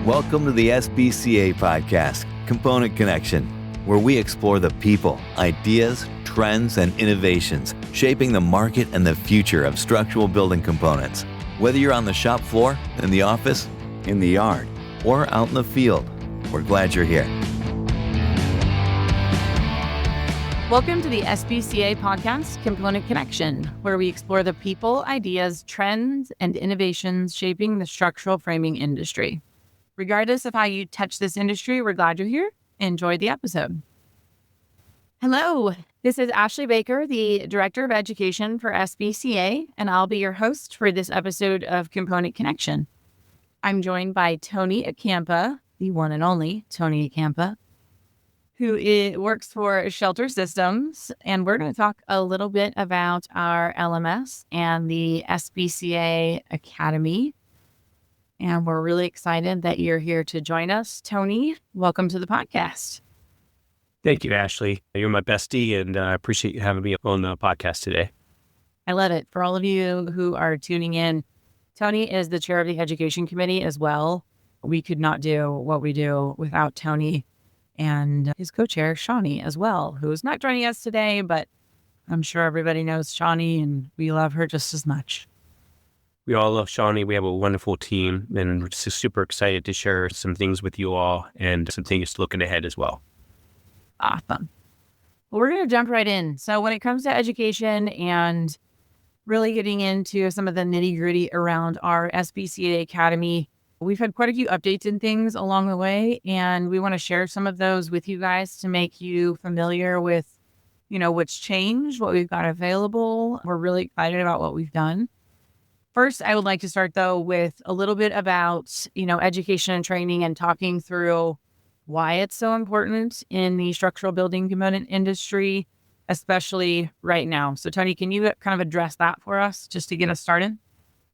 Welcome to the SBCA podcast, Component Connection, where we explore the people, ideas, trends, and innovations shaping the market and the future of structural building components. Whether you're on the shop floor, in the office, in the yard, or out in the field, we're glad you're here. Welcome to the SBCA podcast, Component Connection, where we explore the people, ideas, trends, and innovations shaping the structural framing industry. Regardless of how you touch this industry, we're glad you're here. Enjoy the episode. Hello, this is Ashley Baker, the Director of Education for SBCA, and I'll be your host for this episode of Component Connection. I'm joined by Tony Acampa, the one and only Tony Acampa, who works for Shelter Systems, and we're going to talk a little bit about our LMS and the SBCA Academy. And we're really excited that you're here to join us. Tony, welcome to the podcast. Thank you, Ashley. You're my bestie, and I appreciate you having me on the podcast today. I love it. For all of you who are tuning in, Tony is the chair of the Education Committee as well. We could not do what we do without Tony and his co-chair, Shawnee, as well, who is not joining us today, but I'm sure everybody knows Shawnee, and we love her just as much. We all love Shawnee. We have a wonderful team, and we're just super excited to share some things with you all and some things looking ahead as well. Awesome. Well, we're going to jump right in. So when it comes to education and really getting into some of the nitty-gritty around our SBCA Academy, we've had quite a few updates and things along the way, and we want to share some of those with you guys to make you familiar with, what's changed, what we've got available. We're really excited about what we've done. First, I would like to start, though, with a little bit about, education and training and talking through why it's so important in the structural building component industry, especially right now. So, Tony, can you kind of address that for us just to get us started?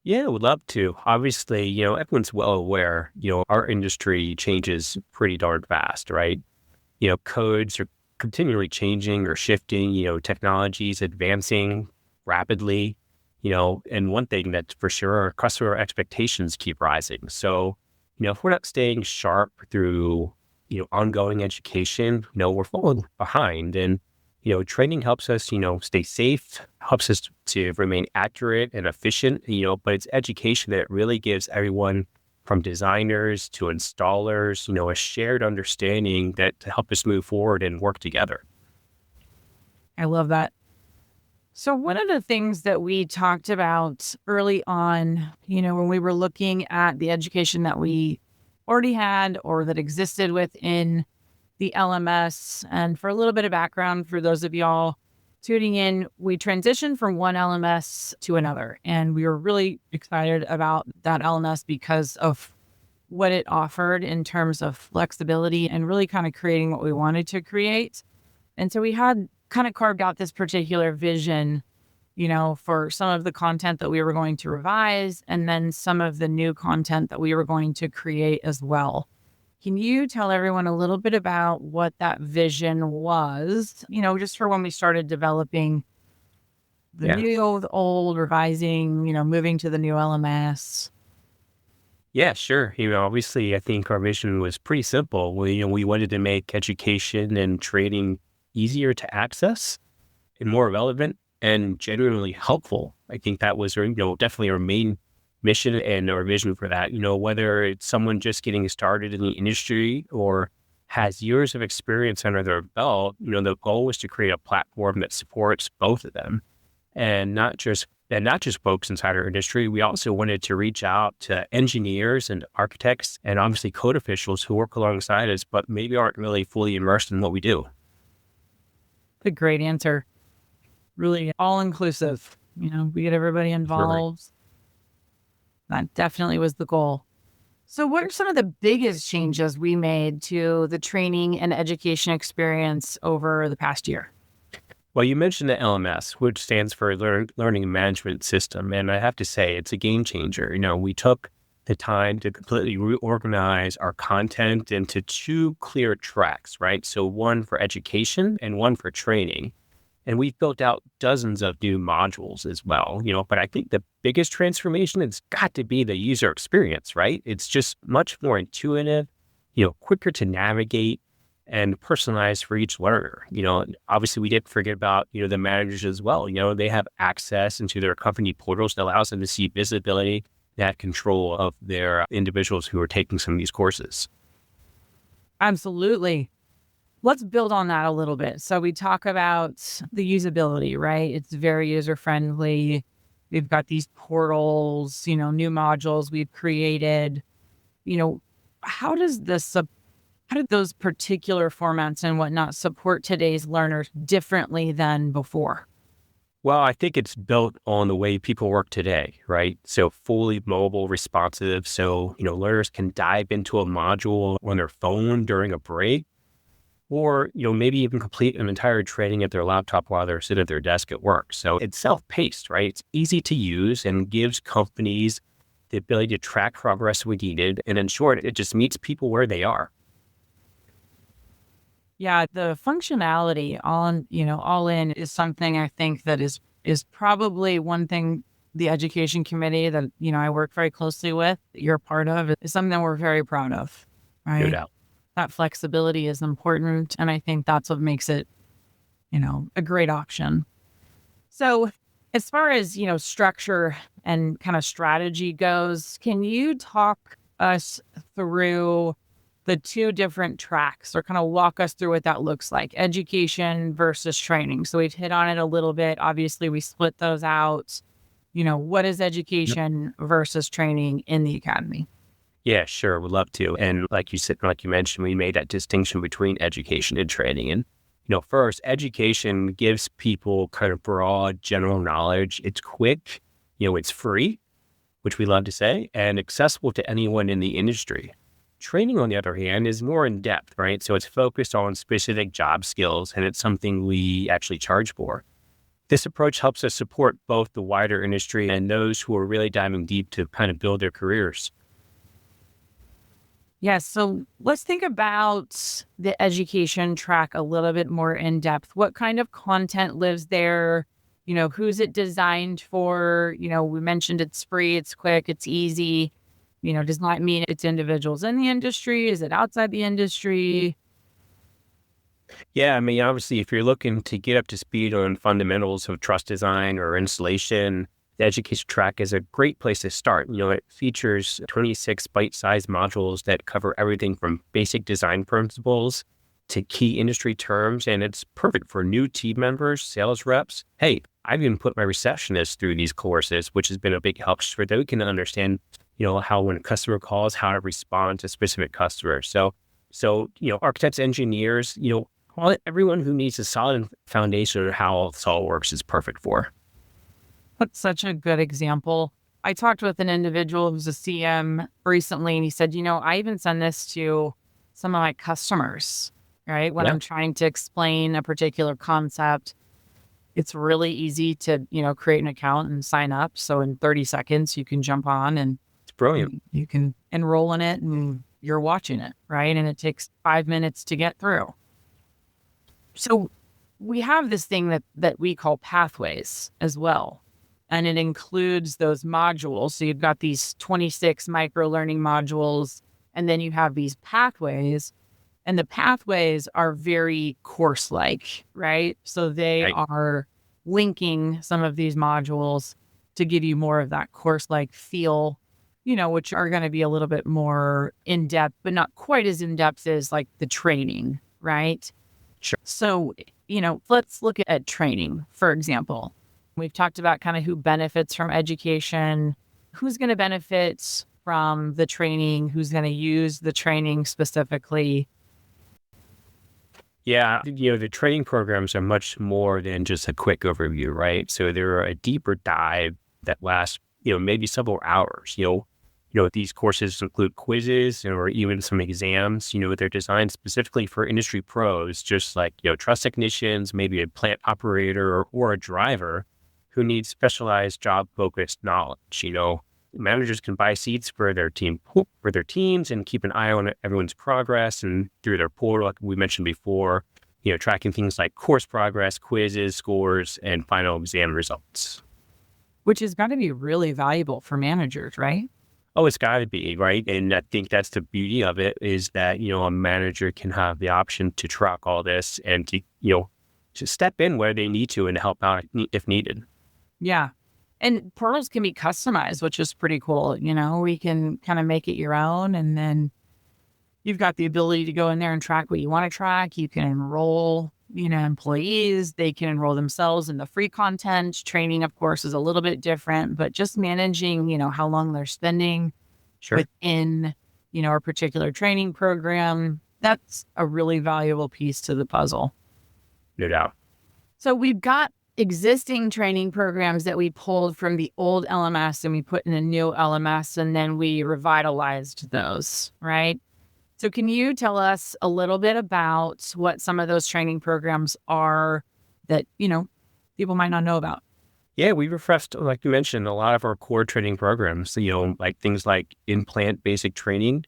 Yeah, would love to. Obviously, everyone's well aware, our industry changes pretty darn fast, right? Codes are continually changing or shifting, technologies advancing rapidly. And one thing that's for sure, our customer expectations keep rising. So, if we're not staying sharp through, ongoing education, we're falling behind. And, training helps us, stay safe, helps us to remain accurate and efficient, but it's education that really gives everyone from designers to installers, a shared understanding that to help us move forward and work together. I love that. So one of the things that we talked about early on, when we were looking at the education that we already had or that existed within the LMS, and for a little bit of background for those of y'all tuning in, we transitioned from one LMS to another, and we were really excited about that LMS because of what it offered in terms of flexibility and really kind of creating what we wanted to create. And so we had kind of carved out this particular vision, for some of the content that we were going to revise and then some of the new content that we were going to create as well. Can you tell everyone a little bit about what that vision was, just for when we started developing the new, the old, revising, moving to the new LMS? Yeah, sure. Obviously, I think our vision was pretty simple. We wanted to make education and training easier to access and more relevant and genuinely helpful. I think that was, definitely our main mission and our vision for that. Whether it's someone just getting started in the industry or has years of experience under their belt, the goal was to create a platform that supports both of them, and not just folks inside our industry. We also wanted to reach out to engineers and architects and obviously code officials who work alongside us, but maybe aren't really fully immersed in what we do. A great answer. Really all-inclusive. We get everybody involved. Sure. That definitely was the goal. So what are some of the biggest changes we made to the training and education experience over the past year? Well, you mentioned the LMS, which stands for Learning Management System. And I have to say, it's a game changer. We took the time to completely reorganize our content into two clear tracks, right? So one for education and one for training. And we've built out dozens of new modules as well, but I think the biggest transformation has got to be the user experience, right? It's just much more intuitive, quicker to navigate and personalized for each learner. And obviously we didn't forget about, the managers as well. They have access into their company portals that allows them to see visibility, that control of their individuals who are taking some of these courses. Absolutely. Let's build on that a little bit. So we talk about the usability, right? It's very user friendly. We've got these portals, new modules we've created. How does how did those particular formats and whatnot support today's learners differently than before? Well, I think it's built on the way people work today, right? So fully mobile responsive. So, learners can dive into a module on their phone during a break, or, maybe even complete an entire training at their laptop while they're sitting at their desk at work. So it's self-paced, right? It's easy to use and gives companies the ability to track progress we needed. And in short, it just meets people where they are. Yeah, the functionality all in is something I think that is probably one thing the education committee that, I work very closely with, that you're a part of, is something that we're very proud of, right? No doubt. That flexibility is important. And I think that's what makes it, a great option. So as far as, structure and kind of strategy goes, can you talk us through the two different tracks, or kind of walk us through what that looks like, education versus training? So we've hit on it a little bit. Obviously, we split those out. What is education versus training in the academy? Yeah, sure. Would love to. And like you mentioned, we made that distinction between education and training. And, first, education gives people kind of broad general knowledge. It's quick, it's free, which we love to say, and accessible to anyone in the industry. Training, on the other hand, is more in depth, right? So it's focused on specific job skills, and it's something we actually charge for. This approach helps us support both the wider industry and those who are really diving deep to kind of build their careers. Yes. So let's think about the education track a little bit more in depth. What kind of content lives there? Who's it designed for? We mentioned it's free, it's quick, it's easy. Does not mean it's individuals in the industry. Is it outside the industry? Yeah, obviously, if you're looking to get up to speed on fundamentals of truss design or installation, the education track is a great place to start. It features 26 bite-sized modules that cover everything from basic design principles to key industry terms, and it's perfect for new team members, sales reps. Hey, I've even put my receptionist through these courses, which has been a big help so they can understand how when a customer calls, how to respond to specific customers. So architects, engineers, everyone who needs a solid foundation of how SolidWorks is perfect for. That's such a good example. I talked with an individual who's a CM recently, and he said, I even send this to some of my customers, right? When I'm trying to explain a particular concept, it's really easy to, create an account and sign up. So in 30 seconds, you can jump on and brilliant. You can enroll in it and you're watching it, right? And it takes 5 minutes to get through. So we have this thing that we call pathways as well. And it includes those modules. So you've got these 26 micro learning modules, and then you have these pathways. And the pathways are very course-like, right? So they are linking some of these modules to give you more of that course-like feel, which are going to be a little bit more in-depth, but not quite as in-depth as like the training, right? Sure. So, let's look at training, for example. We've talked about kind of who benefits from education, who's going to benefit from the training, who's going to use the training specifically. Yeah, the training programs are much more than just a quick overview, right? So they're a deeper dive that lasts, maybe several hours. These courses include quizzes or even some exams. They're designed specifically for industry pros, just like, truss technicians, maybe a plant operator or a driver who needs specialized job-focused knowledge. Managers can buy seats for their teams and keep an eye on everyone's progress and through their portal, like we mentioned before. tracking things like course progress, quizzes, scores, and final exam results. Which has got to be really valuable for managers, right? Oh, it's got to be, right? And I think that's the beauty of it is that, a manager can have the option to track all this and to step in where they need to and help out if needed. Yeah. And portals can be customized, which is pretty cool. We can kind of make it your own, and then you've got the ability to go in there and track what you want to track. You can enroll, employees. They can enroll themselves in the free content. Training, of course, is a little bit different, but just managing, how long they're spending within, a particular training program, that's a really valuable piece to the puzzle. No doubt. So we've got existing training programs that we pulled from the old LMS and we put in a new LMS, and then we revitalized those, right? So can you tell us a little bit about what some of those training programs are that, people might not know about? Yeah, we refreshed, like you mentioned, a lot of our core training programs, like things like in-plant basic training,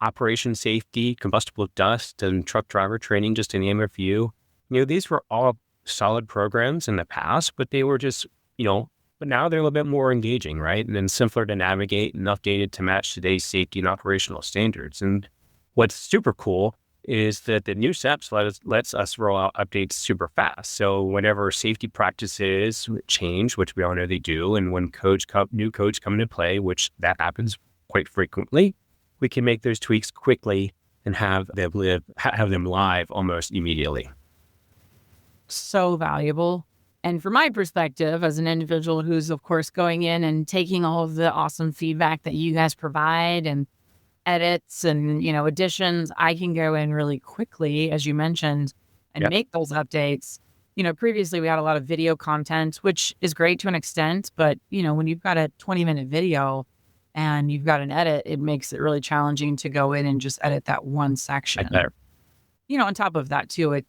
operation safety, combustible dust, and truck driver training, just to name a few. These were all solid programs in the past, but they were just, but now they're a little bit more engaging, right? And then simpler to navigate and updated to match today's safety and operational standards. And what's super cool is that the new SEPs lets us roll out updates super fast. So whenever safety practices change, which we all know they do, and when new codes come into play, which that happens quite frequently, we can make those tweaks quickly and have them live almost immediately. So valuable. And from my perspective, as an individual who's, of course, going in and taking all of the awesome feedback that you guys provide and edits and, additions, I can go in really quickly, as you mentioned, and make those updates. Previously we had a lot of video content, which is great to an extent, but, when you've got a 20-minute video and you've got an edit, it makes it really challenging to go in and just edit that one section. On top of that too,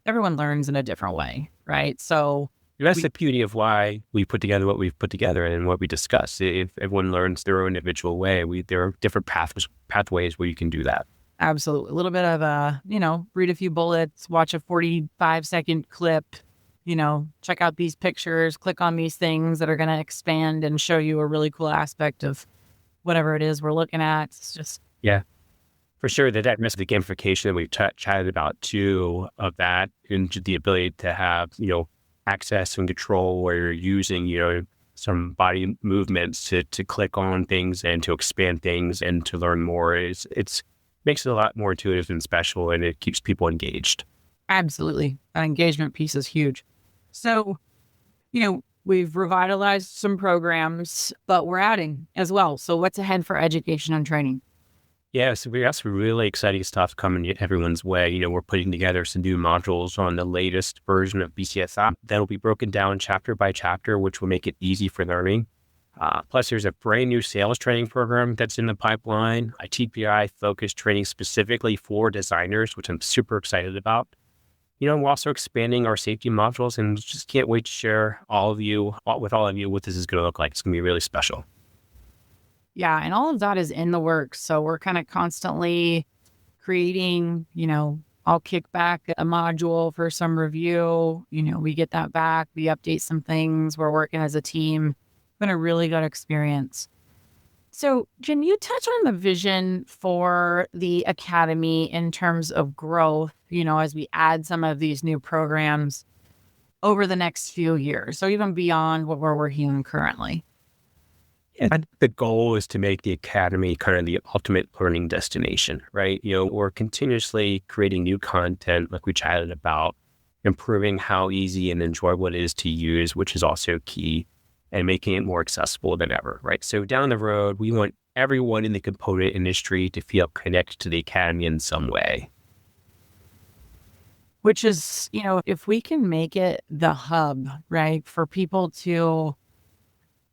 everyone learns in a different way, right? So that's the beauty of why we put together what we've put together and what we discuss. If everyone learns their own individual way, there are different pathways where you can do that. Absolutely. A little bit of read a few bullets, watch a 45-second clip, check out these pictures, click on these things that are going to expand and show you a really cool aspect of whatever it is we're looking at. It's just... Yeah. For sure, that mess of the gamification that we've chatted about too, of that, and the ability to have, access and control where you're using, some body movements to click on things and to expand things and to learn more. It's makes it a lot more intuitive and special, and it keeps people engaged. Absolutely. That engagement piece is huge. So, we've revitalized some programs, but we're adding as well. So what's ahead for education and training? Yeah, so we got some really exciting stuff coming everyone's way. We're putting together some new modules on the latest version of BCSI that'll be broken down chapter by chapter, which will make it easy for learning. Plus, there's a brand new sales training program that's in the pipeline, a TPI-focused training specifically for designers, which I'm super excited about. We're also expanding our safety modules, and just can't wait to share with all of you what this is going to look like. It's going to be really special. Yeah, and all of that is in the works. So we're kind of constantly creating, I'll kick back a module for some review. We get that back, we update some things. We're working as a team. It's been a really good experience. So can you touch on the vision for the Academy in terms of growth, as we add some of these new programs over the next few years? So even beyond what we're working on currently. Yeah, I think the goal is to make the Academy kind of the ultimate learning destination, right? We're continuously creating new content like we chatted about, improving how easy and enjoyable it is to use, which is also key, and making it more accessible than ever, right? So down the road, we want everyone in the component industry to feel connected to the Academy in some way. Which is, if we can make it the hub, right, for people to...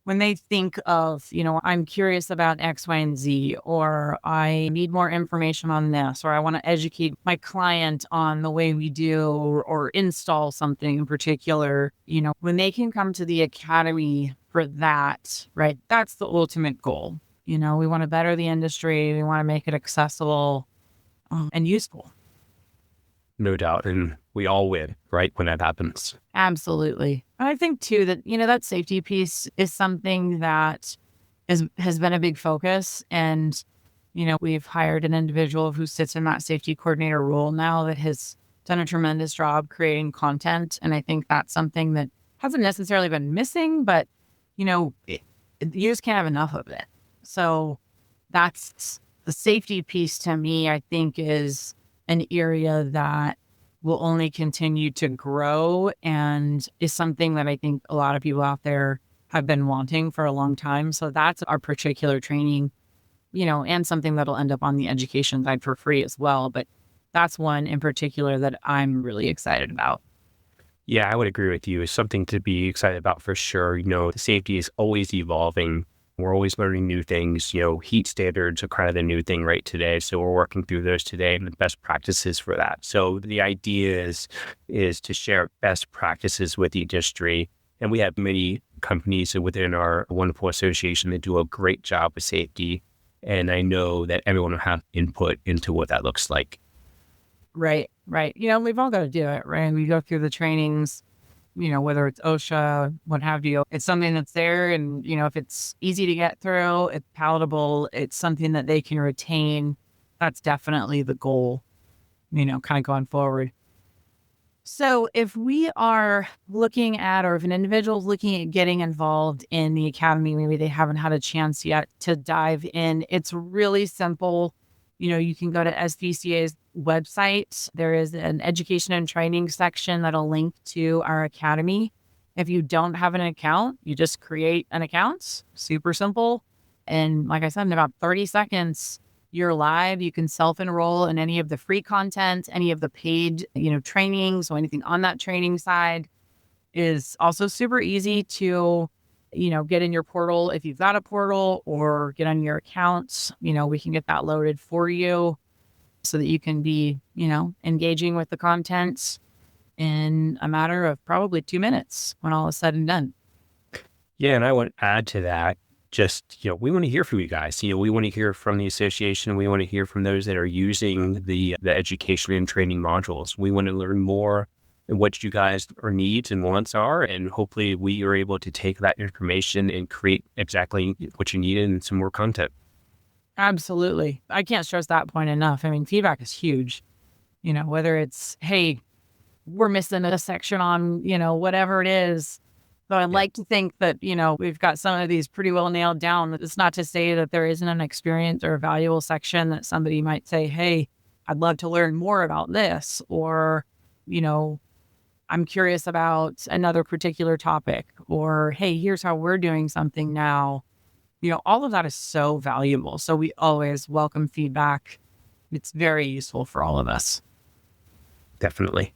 when they think of, I'm curious about X, Y, and Z, or I need more information on this, or I want to educate my client on the way we do or install something in particular, when they can come to the Academy for that, right? That's the ultimate goal. We want to better the industry. We want to make it accessible and useful. no doubt. And we all win, right, when that happens. Absolutely. And I think too that, that safety piece is something that has been a big focus. And, we've hired an individual who sits in that safety coordinator role now that has done a tremendous job creating content. And I think that's something that hasn't necessarily been missing, but, you just can't have enough of it. So that's the safety piece to me, I think, is an area that will only continue to grow and is something that I think a lot of people out there have been wanting for a long time. So that's our particular training, and something that'll end up on the education side for free as well. But that's one in particular that I'm really excited about. Yeah, I would agree with you. It's something to be excited about for sure. The safety is always evolving. We're always learning new things. Heat standards are kind of the new thing right today. So we're working through those today and the best practices for that. So the idea is to share best practices with the industry. And we have many companies within our wonderful association that do a great job with safety. And I know that everyone will have input into what that looks like. Right. We've all got to do it, right? We go through the trainings, whether it's OSHA, what have you. It's something that's there. And, if it's easy to get through, it's palatable, it's something that they can retain. That's definitely the goal, kind of going forward. So if we are looking at, or if an individual is looking at getting involved in the academy, maybe they haven't had a chance yet to dive in, it's really simple. You can go to SBCA's website. There is an education and training section that'll link to our academy. If you don't have an account, you just create an account. Super simple. And like I said, in about 30 seconds, you're live. You can self-enroll in any of the free content, any of the paid, trainings. So anything on that training side is also super easy to, get in your portal if you've got a portal, or get on your accounts. We can get that loaded for you so that you can be, engaging with the content in a matter of probably 2 minutes when all is said and done. Yeah. And I want to add to that, just, we want to hear from you guys. We want to hear from the association. We want to hear from those that are using the education and training modules. We want to learn more what you guys' needs and wants are. And hopefully we are able to take that information and create exactly what you need and some more content. Absolutely. I can't stress that point enough. I mean, feedback is huge. Whether it's, hey, we're missing a section on, whatever it is. So I'd like to think that, we've got some of these pretty well nailed down. It's not to say that there isn't an experience or a valuable section that somebody might say, hey, I'd love to learn more about this, or, I'm curious about another particular topic, or, hey, here's how we're doing something now. All of that is so valuable. So we always welcome feedback. It's very useful for all of us. Definitely.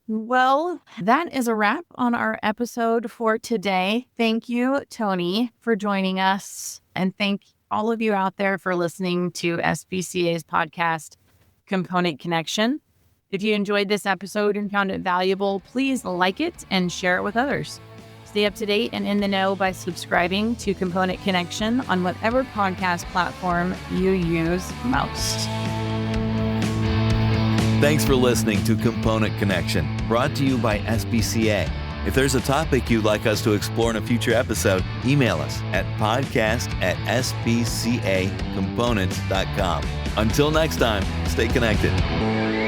Well, that is a wrap on our episode for today. Thank you, Tony, for joining us. And thank all of you out there for listening to SBCA's podcast, Component Connection. If you enjoyed this episode and found it valuable, please like it and share it with others. Stay up to date and in the know by subscribing to Component Connection on whatever podcast platform you use most. Thanks for listening to Component Connection, brought to you by SBCA. If there's a topic you'd like us to explore in a future episode, email us at podcast@sbcacomponents.com. Until next time, stay connected.